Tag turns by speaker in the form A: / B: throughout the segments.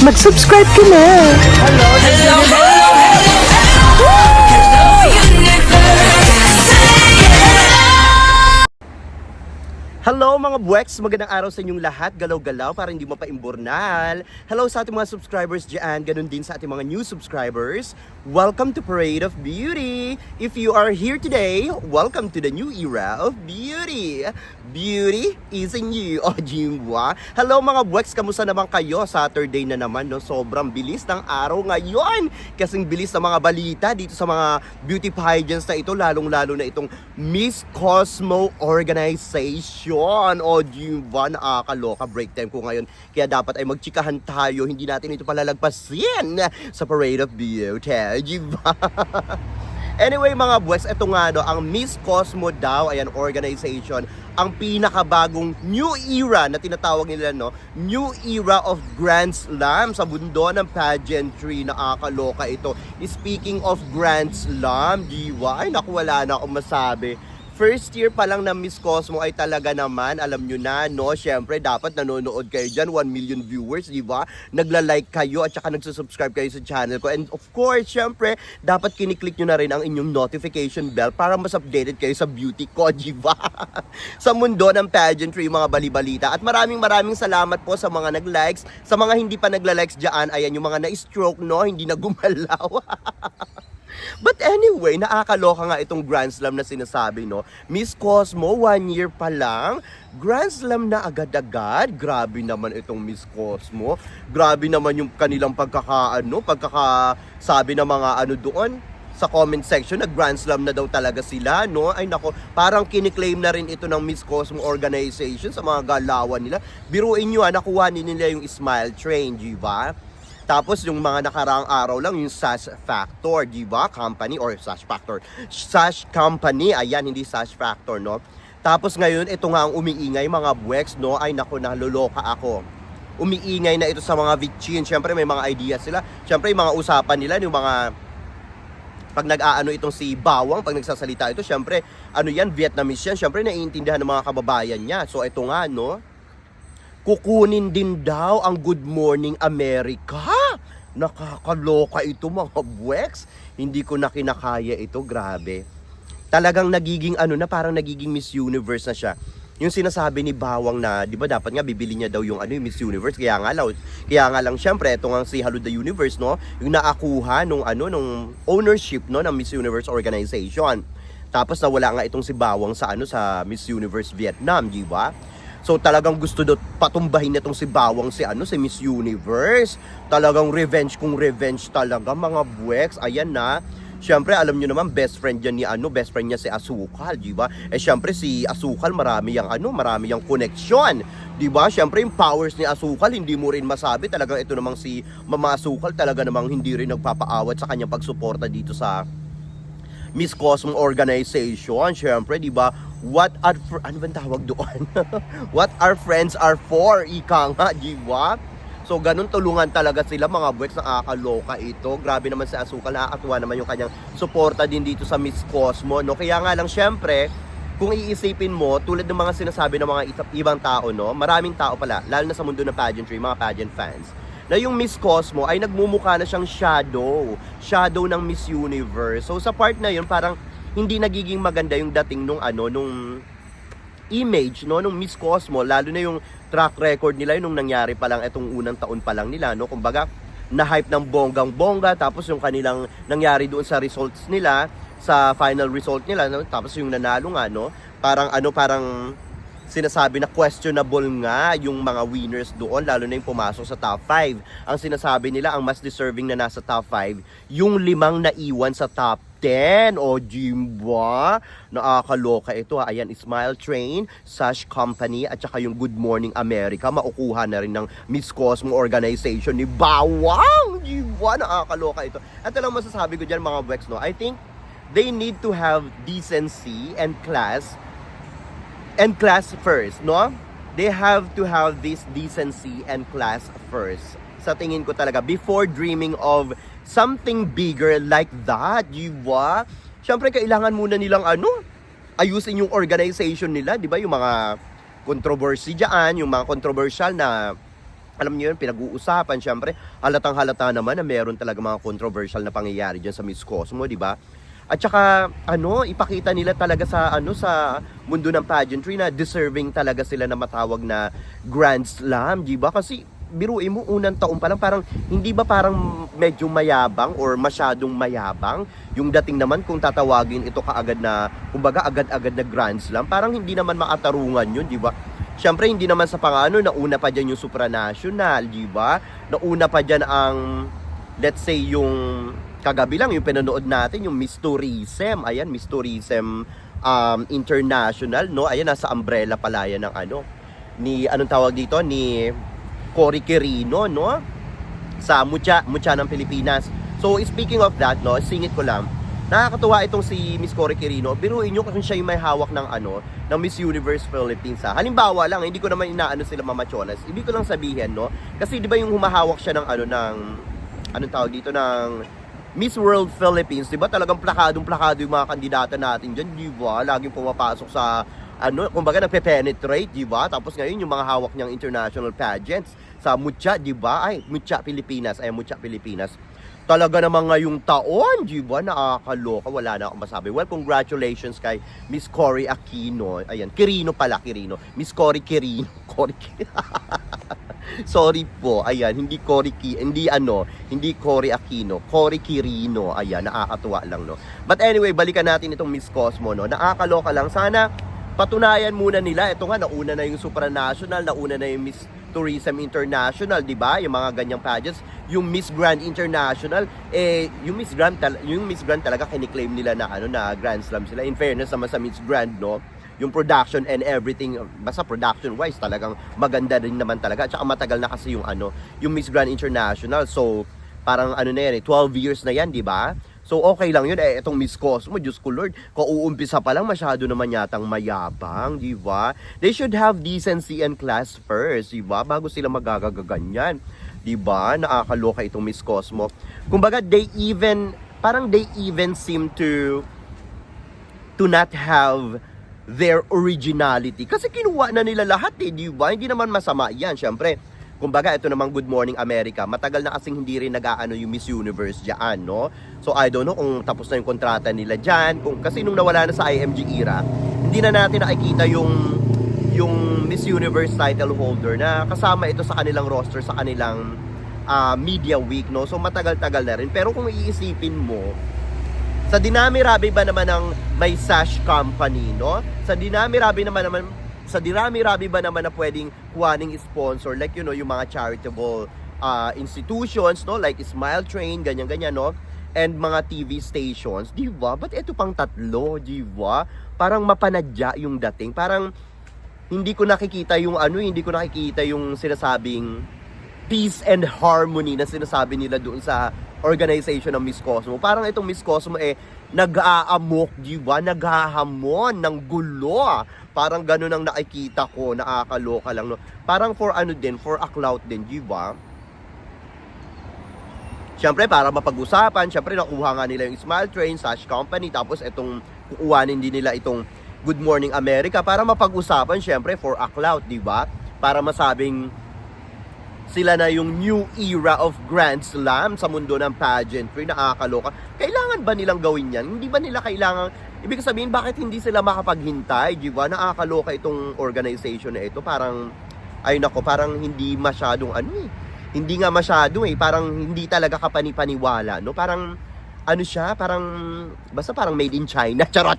A: mag-subscribe ka na.
B: Hello, hello, hello, hello, universe.
C: Hello mga buweks! Magandang araw sa inyong lahat. Galaw-galaw para hindi mo pa imburnal. Hello sa ating mga subscribers dyan. Ganun din sa ating mga new subscribers. Welcome to Parade of Beauty! If you are here today, welcome to the new era of beauty! Beauty is in you, o Jimwa! Hello mga buweks! Kamusta naman kayo? Saturday na naman, no? Sobrang bilis ng araw ngayon! Kasing bilis ng mga balita dito sa mga beauty pageants na ito, lalong-lalo na itong Miss Cosmo Organization. O Jimwa, nakakaloka. Break time ko ngayon. Kaya dapat ay magchikahan tayo. Hindi natin ito palalagpasin sa Parade of Beauty. Jimwa. Anyway mga boys, ito nga no, ang Miss Cosmo daw, ayan, organization, ang pinakabagong new era na tinatawag nila, no? New era of Grand Slam sa mundo ng pageantry. Nakakaloka ito. Speaking of Grand Slam, diwa, ay naku, wala na akong masabi. First year pa lang ng Miss Cosmo ay talaga naman, alam nyo na, no? Siyempre, dapat nanonood kayo dyan, 1 million viewers, di ba? Nagla-like kayo at saka nagsusubscribe kayo sa channel ko. And of course, siyempre, dapat kiniklik nyo na rin ang inyong notification bell para mas updated kayo sa beauty ko, di ba? Sa mundo ng pageantry, mga balibalita. At maraming salamat po sa mga nag-likes. Sa mga hindi pa nagla-likes dyan, ayan, yung mga na-stroke, no? Hindi na gumalaw. But anyway, nakakaloka nga itong Grand Slam na sinasabi, no? Miss Cosmo, 1 year pa lang, Grand Slam na agad-agad. Grabe naman itong Miss Cosmo. Grabe naman yung kanilang pagkakasabi ng mga ano doon sa comment section na Grand Slam na daw talaga sila, no? Ay nako, parang kiniklaim na rin ito ng Miss Cosmo Organization sa mga galawan nila. Biruin nyo, nakuha nila yung Smile Train, di ba? Tapos yung mga nakaraang araw lang, yung Sash Factor, di ba? Company or Sash Factor. Sash Company, ayan, hindi Sash Factor, no? Tapos ngayon, ito nga ang umiingay, mga buweks, no? Ay, naku, naloloka ako. Umiingay na ito sa mga vichin. Siyempre, may mga ideas sila. Siyempre, yung mga usapan nila, yung mga pag nag-aano itong si Bawang, pag nagsasalita ito, siyempre, ano yan, Vietnamese yan. Siyempre, naiintindihan ng mga kababayan niya. So, ito nga, no? Kukunin din daw ang Good Morning America. Nakakaloka ito mga buweks. Hindi ko na kinakaya ito, grabe. Talagang nagiging parang nagiging Miss Universe na siya. Yung sinasabi ni Bawang na, di ba dapat nga bibili niya daw yung yung Miss Universe. Kaya nga lang syempre, ito nga si Hello the Universe, no? Yung naakuha nung ownership, no, ng Miss Universe organization. Tapos nawala nga itong si Bawang sa sa Miss Universe Vietnam, di ba? So talagang gusto daw patumbahin nitong si Bawang si Miss Universe. Talagang revenge kung revenge talaga mga buweks. Ayan na. Siyempre alam niyo naman best friend niya best friend niya si Asukal, di ba? Eh siyempre si Asukal marami yang connection, di ba? Siyempre yung powers ni Asukal hindi mo rin masabi. Talagang ito namang si Mama Asukal talaga namang hindi rin nagpapaawat sa kanyang pagsuporta dito sa Miss Cosmo Organization. Siyempre, di ba? What are tawag doon? What our friends are for, ika nga, di ba? So, ganun tulungan talaga sila, mga buweks, nakakaloka ito. Grabe naman si Asukal, nakakatuwa naman yung kanyang suporta din dito sa Miss Cosmo, no? Kaya nga lang, syempre, kung iisipin mo, tulad ng mga sinasabi ng mga ibang tao, no? Maraming tao pala, lalo na sa mundo ng pageantry, mga pageant fans, na yung Miss Cosmo ay nagmumukha na siyang shadow ng Miss Universe. So sa part na yun, parang hindi nagiging maganda yung dating nung image, no, nung Miss Cosmo, lalo na yung track record nila nung nangyari pa lang itong unang taon pa lang nila, no. Kumbaga, na-hype ng bonggang-bongga, tapos yung kanilang nangyari doon sa results nila, sa final result nila, no? Tapos yung nanalo nga, no, parang sinasabi na questionable nga yung mga winners doon, lalo na yung pumasok sa top 5. Ang sinasabi nila, ang mas deserving na nasa top 5, yung 5 naiwan sa top 10. O Jimba, nakakaloka ito. Ayan, Smile Train, Sash Company, at saka yung Good Morning America, maukuha na rin ng Miss Cosmo Organization ni Bawang. Jimba, nakakaloka ito. At lang masasabi ko dyan, mga buweks, no? I think they need to have decency and class first, no? They have to have this decency and class first. Sa tingin ko talaga, before dreaming of something bigger like that, di ba? Siyempre, kailangan muna nilang ayusin yung organization nila, di ba? Yung mga controversy dyan, yung mga controversial na alam niyo yun, pinag-uusapan, syempre, halatang-halata naman na meron talaga mga controversial na pangyayari dyan sa Miss Cosmo, di ba? At saka, ipakita nila talaga sa mundo ng pageantry na deserving talaga sila na matawag na Grand Slam, di ba? Kasi, biruin mo, unang taon pa lang, parang, hindi ba parang medyo mayabang or masyadong mayabang? Yung dating naman, kung tatawagin ito kaagad na, kumbaga, agad-agad na Grand Slam, parang hindi naman makatarungan yun, di ba? Siyempre, hindi naman sa pangano, nauna pa dyan yung supranational, di ba? Nauna pa dyan ang, let's say, yung kagabi lang, yung pinanood natin, yung Miss Tourism. Ayan, Miss Tourism International, no? Ayan, nasa umbrella pala yan ng ni, anong tawag dito? Ni Cory Quirino, no? Sa Mucha ng Pilipinas. So, speaking of that, no? Singit ko lang. Nakakatuwa itong si Miss Cory Quirino. Biruin nyo kung siya yung may hawak ng ng Miss Universe Philippines, ha. Halimbawa lang, hindi ko naman inaano sila mamachonas. Ibig ko lang sabihin, no? Kasi di ba yung humahawak siya ng anong tawag dito, ng Miss World Philippines, di ba? Talagang plakadong-plakado yung mga kandidata natin dyan, di ba? Laging pumapasok sa kumbaga nagpe-penetrate, di ba? Tapos ngayon yung mga hawak niyang international pageants sa Mucha, di ba? Ay, Mucha Pilipinas. Talaga naman ngayong taon, di ba? Nakakaloka, wala na akong masabi. Well, congratulations kay Miss Cory Aquino. Ayan, Quirino. Miss Cory Quirino. Sorry po, ayan, hindi Cory Aquino, Cory Quirino. Ayan, nakakatuwa lang, no? But anyway, balikan natin itong Miss Cosmo, no? Nakakaloka lang. Sana patunayan muna nila. Ito nga, nauna na yung supranational, nauna na yung Miss Tourism International, di ba? Yung mga ganyang pageants, yung Miss Grand International, yung Miss Grand talaga kiniklaim nila na na Grand Slam sila. In fairness naman sa Miss Grand, no? Yung production and everything, basta production wise talagang maganda rin naman talaga. At saka matagal na kasi yung Miss Grand International. So, parang na yan, 12 years na yan, di ba? So, okay lang yun. Itong Miss Cosmo, Diyos ko Lord, kauumpisa pa lang, masyado naman yatang mayabang, di ba? They should have decency and class first, di ba? Bago sila magagaganyan, di ba? Nakakaloka itong Miss Cosmo. Kumbaga, they even seem to not have their originality. Kasi kinuha na nila lahat, di ba? Hindi naman masama yan, syempre. Kumbaga, ito namang Good Morning America. Matagal na kasing hindi rin nag-aano yung Miss Universe dyan, no? So, I don't know kung tapos na yung kontrata nila dyan. Kasi nung nawala na sa IMG era, hindi na natin nakikita yung Miss Universe title holder na kasama ito sa kanilang roster, sa kanilang media week, no? So, matagal-tagal na rin. Pero kung iisipin mo, sa dinami-rabi ba naman ng may sash company, no? Sa dinami-rabi ba naman na pwedeng kuhaning sponsor, like yung mga charitable institutions, no, like Smile Train, ganyan-ganyan, no, and mga TV stations, di ba? But ito pang tatlo, di ba? Parang mapanadya yung dating. Parang hindi ko nakikita yung sinasabing peace and harmony na sinasabi nila doon sa organization ng Miss Cosmo. Parang itong Miss Cosmo nag-aamok, di ba? Naghahamon ng gulo. Parang ganun ang nakikita ko, nakakaloka lang, no? Parang for a clout din, di ba? Siyempre, para mapag-usapan, siyempre nakuha nga nila yung Smile Train, Sash Company, tapos itong kukuhanin din nila itong Good Morning America para mapag-usapan, siyempre for a clout, di ba? Para masabing sila na yung new era of Grand Slam sa mundo ng pageantry. Nakakaloka. Kailangan ba nilang gawin yan? Hindi ba nila kailangan? Ibig sabihin, bakit hindi sila makapaghintay? Di ba? Nakakaloka itong organization na ito. Parang, parang hindi masyadong Hindi nga masyado Parang hindi talaga kapani-paniwala, no? Parang, basta parang made in China. Charot!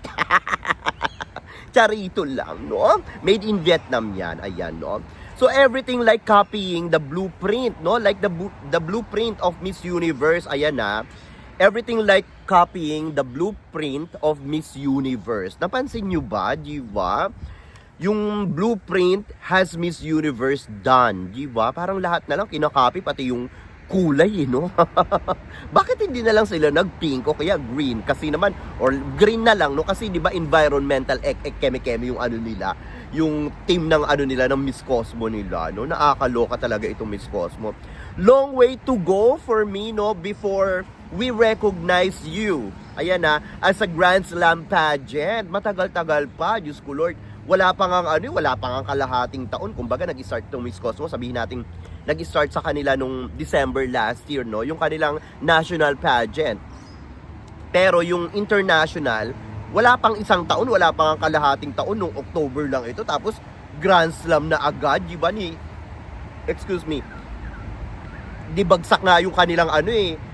C: Charito lang, no? Made in Vietnam yan. Ayan, no? So everything like copying the blueprint, no? Like the blueprint of Miss Universe, ayan na. Everything like copying the blueprint of Miss Universe. Napansin nyo ba, di ba? Yung blueprint has Miss Universe done, di ba? Parang lahat na lang kinakopy, pati yung kulay, no? Bakit hindi na lang sila nag-pink o kaya green? Kasi naman, or green na lang, no? Kasi di ba environmental keme-keme yung nila, yung team ng nila, ng Miss Cosmo nila, no? Nakakaloka talaga itong Miss Cosmo. Long way to go for me, no? Before we recognize you. Ayan na, as a Grand Slam pageant. Matagal-tagal pa, Diyos ko Lord. Wala pa nga kalahating taon. Kumbaga, nag-start itong Miss Cosmo. Sabihin natin, nag-start sa kanila nung December last year, no? Yung kanilang national pageant. Pero yung international, wala pang isang taon, wala pang kalahating taon, nung October lang ito. Tapos, Grand Slam na agad, di ba di bagsak nga yung kanilang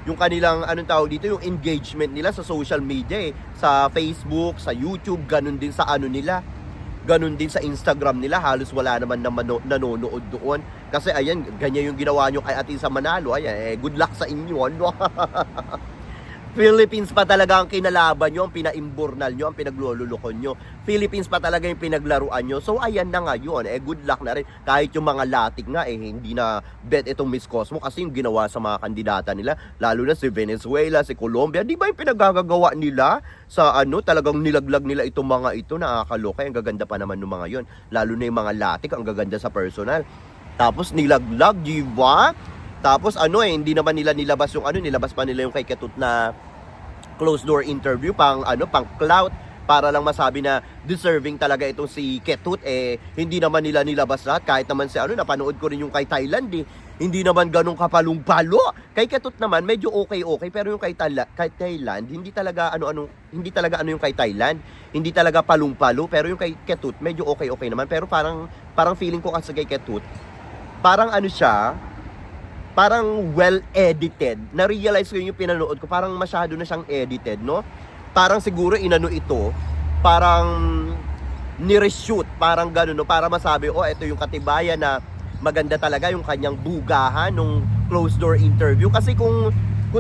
C: yung kanilang anong tawag dito, yung engagement nila sa social media sa Facebook, sa YouTube, ganun din sa nila. Ganun din sa Instagram nila, halos wala naman na nanonood doon. Kasi ayan, ganyan yung ginawa nyo kay Atisa Manalo. Ayan, good luck sa inyo, no? Philippines pa talaga ang kinalaban nyo, ang pinaimburnal nyo, ang pinaglululukon nyo. Philippines pa talaga yung pinaglaruan nyo. So ayan na ngayon, good luck na rin. Kahit yung mga latik nga, hindi na bet itong Miss Cosmo kasi yung ginawa sa mga kandidata nila, lalo na si Venezuela, si Colombia, di ba yung pinagagagawa nila sa talagang nilaglag nila itong mga ito, nakakaloka. Ang gaganda pa naman ng mga yon, lalo na yung mga latik, ang gaganda sa personal. Tapos nilaglag, di ba? Tapos hindi naman nila nilabas yung nilabas pa nila yung kay Ketut na closed door interview pang clout, para lang masabi na deserving talaga itong si Ketut. Hindi naman nila nilabas lahat, kahit naman si napanood ko rin yung kay Thailand hindi naman ganun kapalong-palo. Kay Ketut naman medyo okay, pero yung kay Thailand hindi talaga hindi talaga yung kay Thailand, hindi talaga palong-palo, pero yung kay Ketut medyo okay naman. Pero parang feeling ko kasi kay Ketut, parang siya, parang well-edited. Na-realize ko yung pinanood ko, parang masyado na siyang edited, no? Parang siguro ito, parang ni-reshoot, parang gano'n, no? Para masabi, ito yung katibayan na maganda talaga yung kanyang bugahan nung closed door interview. Kasi kung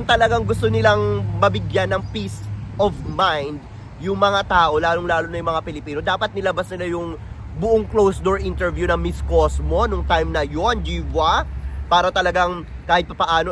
C: talagang gusto nilang mabigyan ng peace of mind yung mga tao, lalong-lalo na yung mga Pilipino, dapat nilabas nila yung buong closed door interview ng Miss Cosmo nung time na yon, diba? Para talagang kahit papaano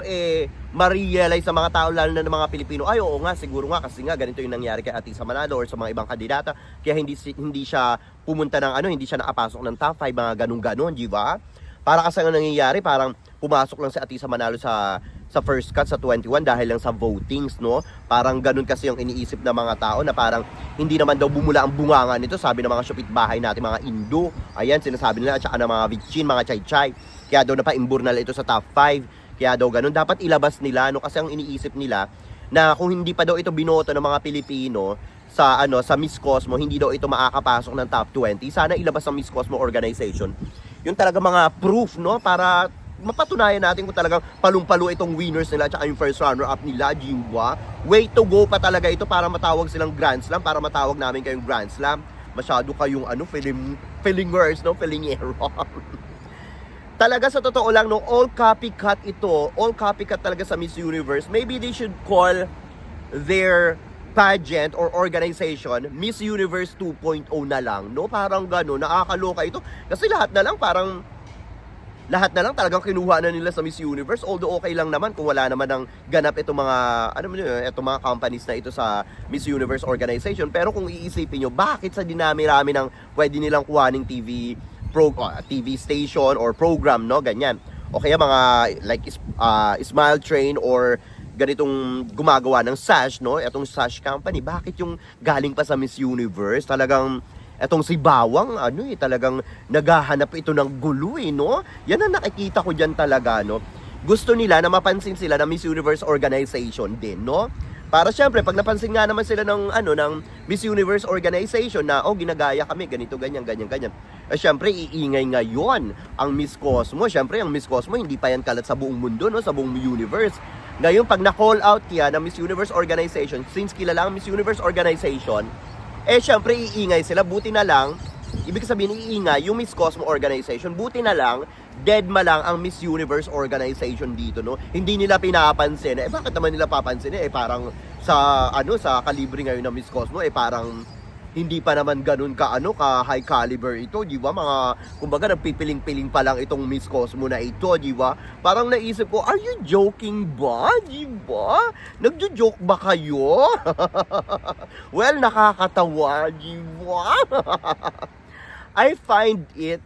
C: ma-realize sa mga tao, lalo na ng mga Pilipino, oo nga, siguro nga, kasi nga ganito yung nangyari kay Atisa Manalo or sa mga ibang kandidata, kaya hindi siya pumunta ng hindi siya nakapasok ng top 5, mga ganun-ganon, di ba? Para kasi ang nangyayari, parang pumasok lang si Atisa Manalo sa first cut sa 21 dahil lang sa votings, no? Parang ganun kasi yung iniisip ng mga tao, na parang hindi naman daw bumula ang bunganga nito, sabi ng mga shopitbahay natin, mga Indo, ayan, sinasabi nila, at saka ng mga Vichin, mga Chay-Chay, kaya daw napaimburnal ito sa top 5, kaya daw ganun, dapat ilabas nila, no? Kasi ang iniisip nila, na kung hindi pa daw ito binoto ng mga Pilipino sa Miss Cosmo, hindi daw ito makakapasok ng top 20, sana ilabas ng Miss Cosmo organization yung talaga mga proof, no? Para mapatunayan natin kung talagang palong-palo itong winners nila at yung first runner-up nila, Jiwa. Way to go pa talaga ito para matawag silang Grand Slam, para matawag namin kayong Grand Slam. Masyado kayong feelingers, no? Feelingero. Talaga sa totoo lang, no, all copycat ito. All copycat talaga sa Miss Universe. Maybe they should call their pageant or organization Miss Universe 2.0 na lang, no? Parang gano'n, nakakaloka ito. Kasi lahat na lang talagang kinuha na nila sa Miss Universe. Although okay lang naman kung wala naman ng ganap itong mga companies na ito sa Miss Universe organization. Pero kung iisipin nyo, bakit sa dinami-rami ng pwede nilang kuhaning TV station or program, no? Ganyan. O kaya mga like Smile Train or ganitong gumagawa ng sash, no? Etong sash company, bakit yung galing pa sa Miss Universe? Talagang etong si Bawang, talagang naghahanap ito ng gulo, no? Yan ang nakikita ko diyan talaga, no? Gusto nila na mapansin sila ng Miss Universe organization din, no? Para syempre, pag napansin nga naman sila ng Miss Universe organization na, ginagaya kami, ganito, ganyan. Syempre, iingay ngayon ang Miss Cosmo. Syempre, ang Miss Cosmo, hindi pa yan kalat sa buong mundo, no? Sa buong universe. Ngayon, pag na-call out yan ng Miss Universe organization, since kilala ang Miss Universe organization, syempre, iingay sila. Buti na lang, ibig sabihin, iingay yung Miss Cosmo organization. Buti na lang, deadma lang ang Miss Universe organization dito, no? Hindi nila pinapansin. Bakit naman nila papansin? Parang sa kalibre ngayon ng Miss Cosmo, parang hindi pa naman ganun ka high caliber ito, di ba? Mga kumbaga nagpipiling-piling pa lang itong Miss Cosmo na ito, di ba? Parang naisip ko, are you joking ba? Di ba? Nagjo-joke ba kayo? Well, nakakatawa, di ba? I find it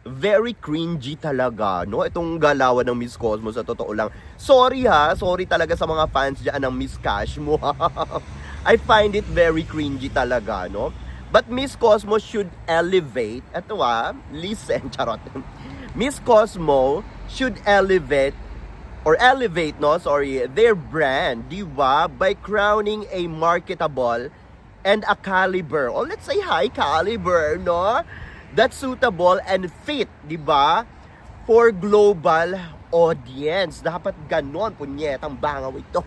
C: very cringy talaga, no? Itong galawan ng Miss Cosmo, sa totoo lang. Sorry talaga sa mga fans dyan ng Miss Cashmo. I find it very cringy talaga, no? But Miss Cosmo should elevate, listen, charot. Miss Cosmo should elevate their brand, di ba? By crowning a marketable and a caliber, or let's say high caliber, no? That's suitable and fit, di ba? For global audience. Dapat ganon, punyetang bangaw ito.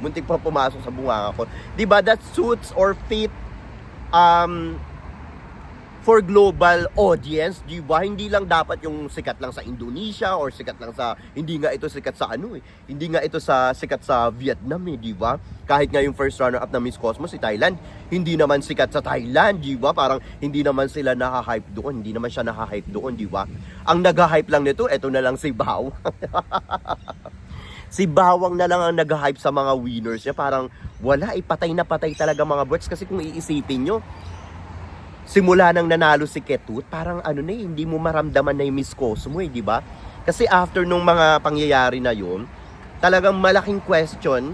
C: Muntik pa pumasok sa bunga ko. Di ba? That suits or fit for global audience, di ba? Hindi lang dapat yung sikat lang sa Indonesia or sikat lang sa, hindi nga ito sikat sa hindi nga ito sikat sa Vietnam di ba? Kahit nga yung first runner-up na Miss Cosmo si Thailand, hindi naman sikat sa Thailand, di ba? Parang hindi naman sila naka-hype doon, hindi naman siya naka-hype doon, di ba? Ang nag-hype lang nito, eto na lang si Bao. Si Bawang na lang ang nag-hype sa mga winners niya. Parang wala, patay na patay talaga mga bots. Kasi kung iisipin nyo, simula nang nanalo si Ketut, parang hindi mo maramdaman na yung Miss Cosmo di ba? Kasi after nung mga pangyayari na yun, talagang malaking question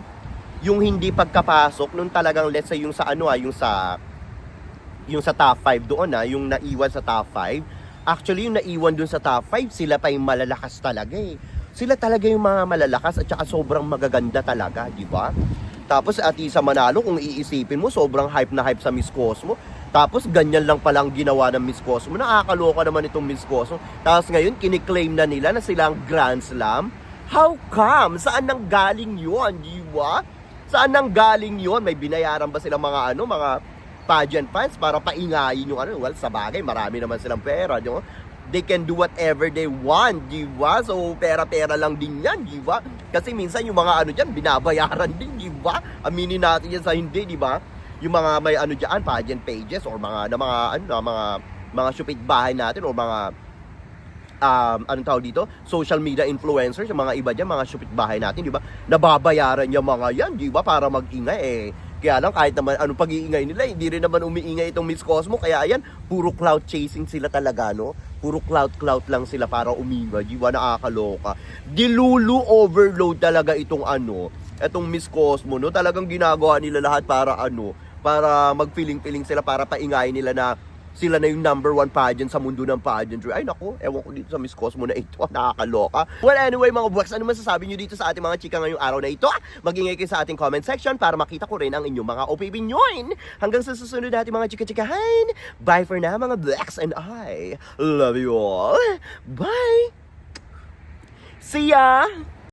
C: yung hindi pagkapasok nung talagang let's say yung sa yung sa top 5 doon yung naiwan sa top 5. Actually yung naiwan doon sa top 5, sila pa yung malalakas talaga Sila talaga yung mga malalakas at saka sobrang magaganda talaga, di ba? Tapos Atisa Manalo, kung iisipin mo, sobrang hype na hype sa Miss Cosmo. Tapos ganyan lang palang ginawa ng Miss Cosmo. Nakakaloka naman itong Miss Cosmo. Tapos ngayon, kiniklaim na nila na silang Grand Slam. How come? Saan nang galing yun? Di ba? Saan nang galing yun? May binayaran ba silang mga mga pageant fans para paingayin yung Well, sa bagay, marami naman silang pera. Di ba? They can do whatever they want, di ba? So, pera-pera lang din yan, di ba? Kasi minsan yung mga dyan, binabayaran din, di ba? Aminin natin yan sa hindi, di ba? Yung mga may dyan, pageant pages or mga stupid bahay natin or mga anong tawag dito? Social media influencers, yung mga iba dyan, mga stupid bahay natin, di ba? Nababayaran yung mga yan, di ba? Para mag-ingay Kaya lang kahit naman anong pag-iingay nila, hindi rin naman umiingay itong Miss Cosmo. Kaya ayan, puro cloud chasing sila talaga, no? Puro cloud lang sila para umingay. Di ba? Nakakaloka. Dilulu overload talaga itong itong Miss Cosmo, no? Talagang ginagawa nila lahat para para mag-feeling sila, para paingayin nila na sila na yung number 1 pageant sa mundo ng pageantry. Ay naku, ewan ko dito sa Miss Cosmo na ito. Nakakaloka. Well, anyway mga buwaks, ano masasabi nyo dito sa ating mga chika ngayong araw na ito? Mag-ingay kayo sa ating comment section para makita ko rin ang inyong mga opinion. Hanggang sa susunod natin mga chika-chikahan. Bye for now mga buwaks, and I love you all. Bye! See ya!